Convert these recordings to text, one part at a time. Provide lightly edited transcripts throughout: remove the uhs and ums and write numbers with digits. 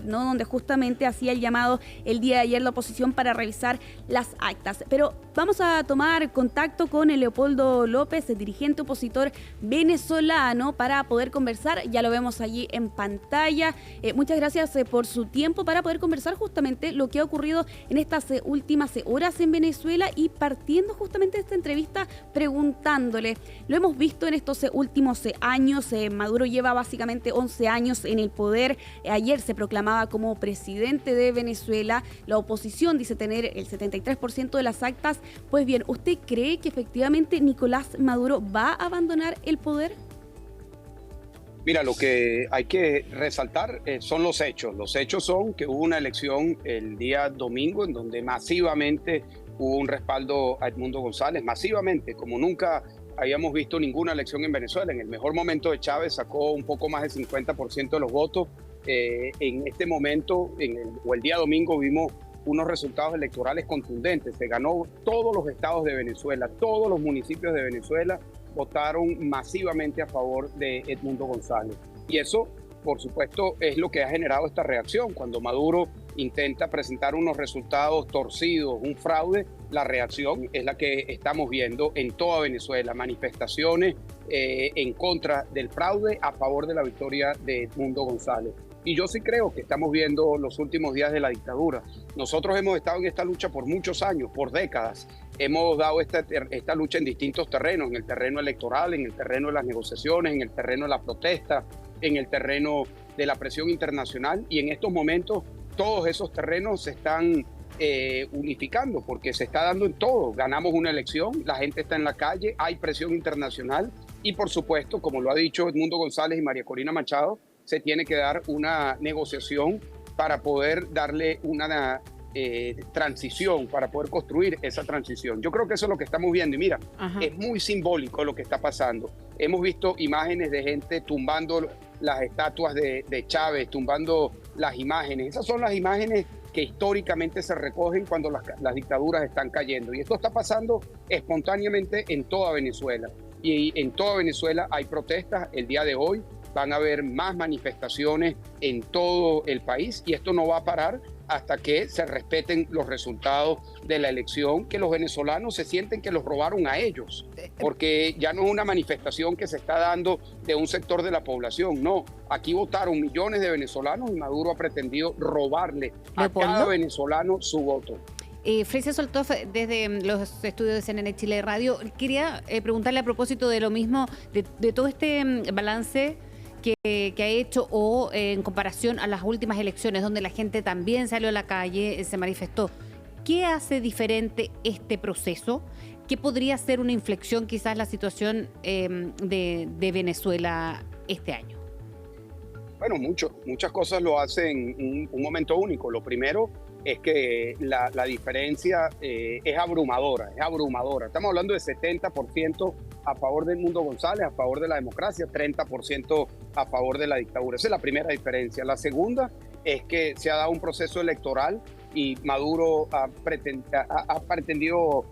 ¿no? Donde justamente hacía el llamado el día de ayer la oposición para revisar las actas. Pero vamos a tomar contacto con el Leopoldo López, el dirigente opositor venezolano, para poder conversar. Ya lo vemos allí en pantalla. Muchas gracias por su tiempo para poder conversar justamente lo que ha ocurrido en estas últimas horas en Venezuela, y partiendo justamente de esta entrevista preguntándole, lo hemos visto en estos últimos años, Maduro lleva básicamente 11 años en el poder, ayer se proclamaba como presidente de Venezuela, la oposición dice tener el 73% de las actas. Pues bien, ¿usted cree que efectivamente Nicolás Maduro va a abandonar el poder? Mira, lo que hay que resaltar son los hechos. Los hechos son que hubo una elección el día domingo en donde masivamente hubo un respaldo a Edmundo González, masivamente, como nunca habíamos visto ninguna elección en Venezuela. En el mejor momento de Chávez sacó un poco más del 50% de los votos. En este momento, el día domingo, vimos unos resultados electorales contundentes. Se ganó todos los estados de Venezuela, todos los municipios de Venezuela votaron masivamente a favor de Edmundo González. Y eso, por supuesto, es lo que ha generado esta reacción. Cuando Maduro intenta presentar unos resultados torcidos, un fraude, la reacción es la que estamos viendo en toda Venezuela. Manifestaciones en contra del fraude, a favor de la victoria de Edmundo González. Y yo sí creo que estamos viendo los últimos días de la dictadura. Nosotros hemos estado en esta lucha por muchos años, por décadas. Hemos dado esta lucha en distintos terrenos, en el terreno electoral, en el terreno de las negociaciones, en el terreno de la protesta, en el terreno de la presión internacional. Y en estos momentos todos esos terrenos se están unificando, porque se está dando en todo. Ganamos una elección, la gente está en la calle, hay presión internacional y, por supuesto, como lo ha dicho Edmundo González y María Corina Machado, se tiene que dar una negociación para poder darle una transición, para poder construir esa transición. Yo creo que eso es lo que estamos viendo y mira, es muy simbólico lo que está pasando. Hemos visto imágenes de gente tumbando las estatuas de Chávez, tumbando las imágenes. Esas son las imágenes que históricamente se recogen cuando las dictaduras están cayendo. Y esto está pasando espontáneamente en toda Venezuela. Y en toda Venezuela hay protestas el día de hoy. Van a haber más manifestaciones en todo el país y esto no va a parar hasta que se respeten los resultados de la elección, que los venezolanos se sienten que los robaron a ellos, porque ya no es una manifestación que se está dando de un sector de la población, no, aquí votaron millones de venezolanos y Maduro ha pretendido robarle a cada venezolano su voto. Fresia Soltoff, desde los estudios de CNN Chile Radio, quería preguntarle a propósito de lo mismo, de todo este balance que ha hecho o en comparación a las últimas elecciones donde la gente también salió a la calle, se manifestó. ¿Qué hace diferente este proceso? ¿Qué podría ser una inflexión quizás en la situación de Venezuela este año? Bueno, muchas cosas lo hacen un momento único. Lo primero es que la diferencia es abrumadora, Estamos hablando de 70% a favor de Edmundo González, a favor de la democracia, 30% a favor de la dictadura. Esa es la primera diferencia. La segunda es que se ha dado un proceso electoral y Maduro ha pretendido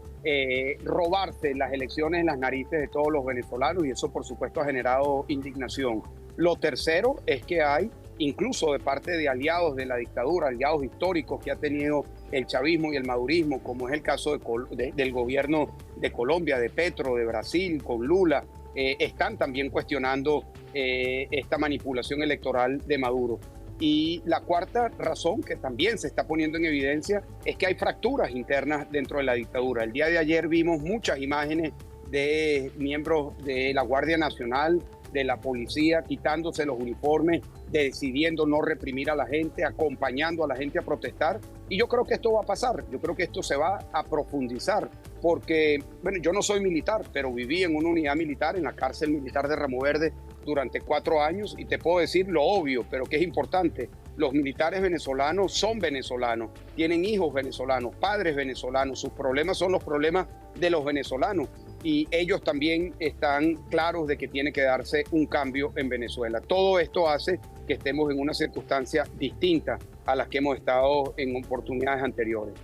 robarse las elecciones en las narices de todos los venezolanos y eso, por supuesto, ha generado indignación. Lo tercero es que hay, incluso de parte de aliados de la dictadura, aliados históricos que ha tenido el chavismo y el madurismo, como es el caso del gobierno de Colombia, de Petro, de Brasil, con Lula, están también cuestionando esta manipulación electoral de Maduro. Y la cuarta razón que también se está poniendo en evidencia es que hay fracturas internas dentro de la dictadura. El día de ayer vimos muchas imágenes de miembros de la Guardia Nacional, de la policía, quitándose los uniformes, decidiendo no reprimir a la gente, acompañando a la gente a protestar. Y yo creo que esto va a pasar, yo creo que esto se va a profundizar, porque, bueno, yo no soy militar, pero viví en una unidad militar, en la cárcel militar de Ramo Verde, durante 4 años, y te puedo decir lo obvio, pero que es importante. Los militares venezolanos son venezolanos, tienen hijos venezolanos, padres venezolanos, sus problemas son los problemas de los venezolanos. Y ellos también están claros de que tiene que darse un cambio en Venezuela. Todo esto hace que estemos en una circunstancia distinta a las que hemos estado en oportunidades anteriores.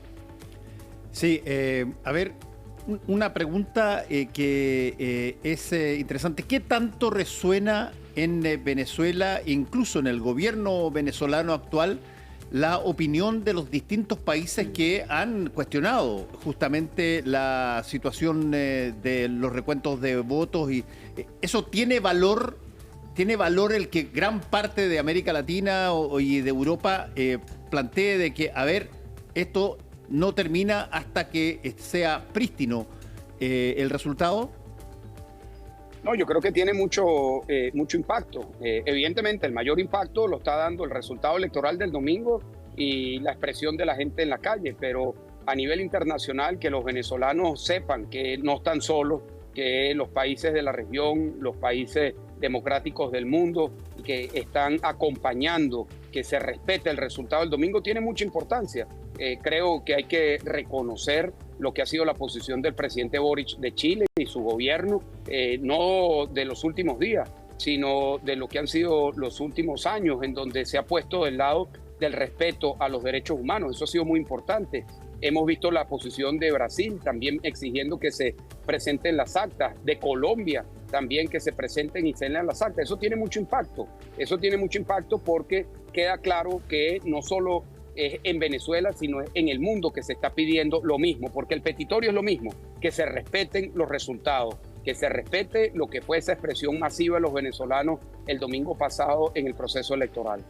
Sí, a ver, una pregunta que es interesante. ¿Qué tanto resuena en Venezuela, incluso en el gobierno venezolano actual, la opinión de los distintos países que han cuestionado justamente la situación de los recuentos de votos. Y eso tiene valor el que gran parte de América Latina y de Europa plantee de que, a ver, esto no termina hasta que sea prístino el resultado. No, yo creo que tiene mucho impacto. Evidentemente, el mayor impacto lo está dando el resultado electoral del domingo y la expresión de la gente en la calle, pero a nivel internacional que los venezolanos sepan que no están solos, que los países de la región, los países democráticos del mundo que están acompañando que se respete el resultado del domingo tiene mucha importancia. Creo que hay que reconocer lo que ha sido la posición del presidente Boric de Chile y su gobierno, no de los últimos días, sino de lo que han sido los últimos años, en donde se ha puesto del lado del respeto a los derechos humanos. Eso ha sido muy importante. Hemos visto la posición de Brasil también exigiendo que se presenten las actas, de Colombia también que se presenten y se lean las actas. Eso tiene mucho impacto. Eso tiene mucho impacto porque queda claro que no solo es en Venezuela, sino en el mundo que se está pidiendo lo mismo, porque el petitorio es lo mismo, que se respeten los resultados, que se respete lo que fue esa expresión masiva de los venezolanos el domingo pasado en el proceso electoral.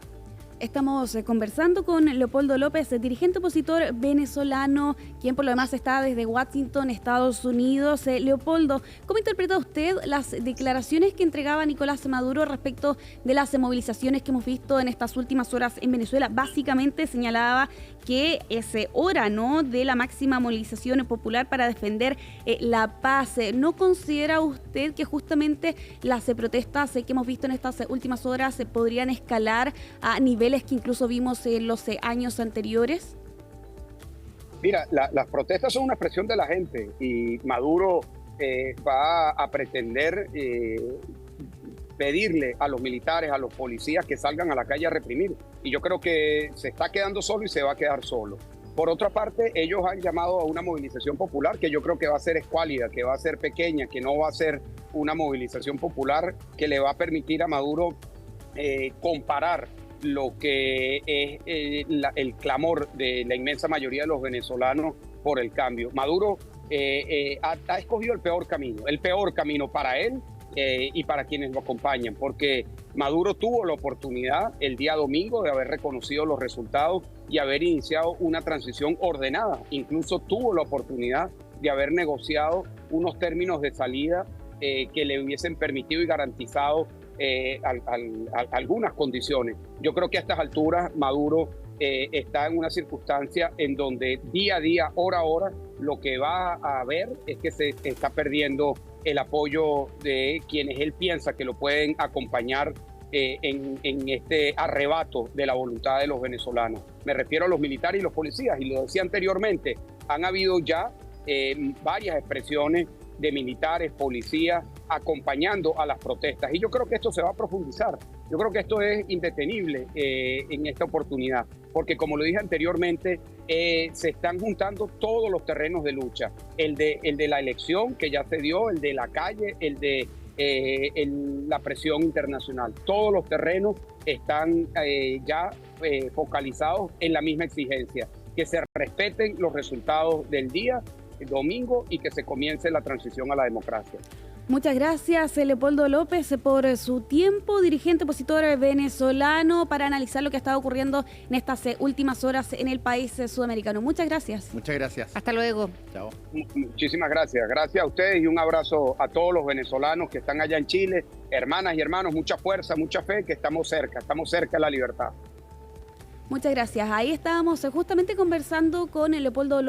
Estamos conversando con Leopoldo López, dirigente opositor venezolano, quien por lo demás está desde Washington, Estados Unidos. Leopoldo, ¿cómo interpreta usted las declaraciones que entregaba Nicolás Maduro respecto de las movilizaciones que hemos visto en estas últimas horas en Venezuela? Básicamente señalaba que es hora, ¿no?, de la máxima movilización popular para defender la paz. ¿No considera usted que justamente las protestas que hemos visto en estas últimas horas podrían escalar a niveles que incluso vimos en los años anteriores? Mira, las protestas son una expresión de la gente y Maduro va a pretender pedirle a los militares, a los policías que salgan a la calle a reprimir. Y yo creo que se está quedando solo y se va a quedar solo. Por otra parte, ellos han llamado a una movilización popular que yo creo que va a ser escuálida, que va a ser pequeña, que no va a ser una movilización popular que le va a permitir a Maduro comparar lo que es el clamor de la inmensa mayoría de los venezolanos por el cambio. Maduro ha escogido el peor camino para él y para quienes lo acompañan, porque Maduro tuvo la oportunidad el día domingo de haber reconocido los resultados y haber iniciado una transición ordenada. Incluso tuvo la oportunidad de haber negociado unos términos de salida que le hubiesen permitido y garantizado algunas condiciones. Yo creo que a estas alturas Maduro está en una circunstancia en donde día a día, hora a hora, lo que va a ver es que se está perdiendo el apoyo de quienes él piensa que lo pueden acompañar en este arrebato de la voluntad de los venezolanos. Me refiero a los militares y los policías, y lo decía anteriormente, han habido ya varias expresiones de militares, policías, acompañando a las protestas. Y yo creo que esto se va a profundizar. Yo creo que esto es indetenible en esta oportunidad, porque como lo dije anteriormente, se están juntando todos los terrenos de lucha. El de la elección que ya se dio, el de la calle, el de la presión internacional. Todos los terrenos están ya focalizados en la misma exigencia, que se respeten los resultados del día, el domingo, y que se comience la transición a la democracia. Muchas gracias, Leopoldo López, por su tiempo, dirigente opositor venezolano, para analizar lo que ha estado ocurriendo en estas últimas horas en el país sudamericano. Muchas gracias. Muchas gracias. Hasta luego. Chao. Muchísimas gracias. Gracias a ustedes y un abrazo a todos los venezolanos que están allá en Chile. Hermanas y hermanos, mucha fuerza, mucha fe, que estamos cerca de la libertad. Muchas gracias. Ahí estábamos justamente conversando con Leopoldo López.